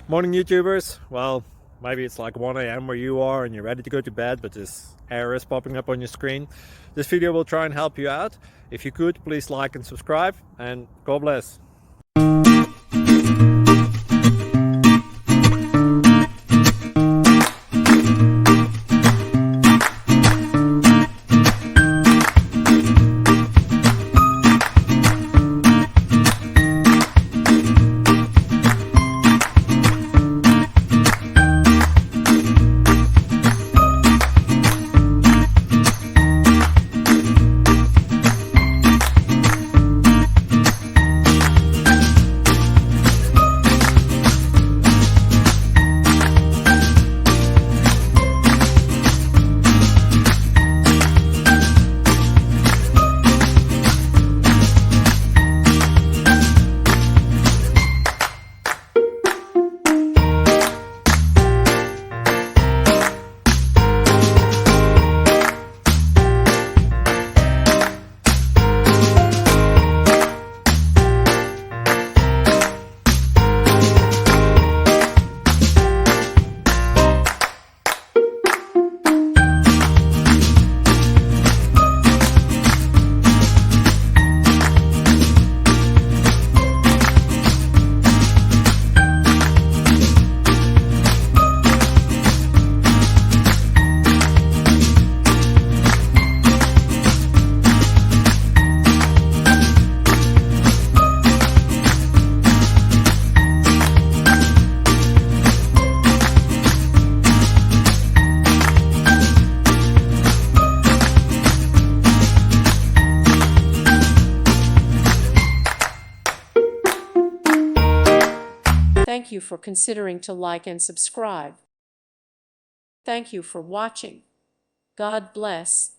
Morning YouTubers. Well, maybe it's like 1 a.m. where you are and you're ready to go to bed, but this error is popping up on your screen. This video will try and help you out. If you could, please like and subscribe, and God bless. Thank you for considering to like and subscribe. Thank you for watching. God bless.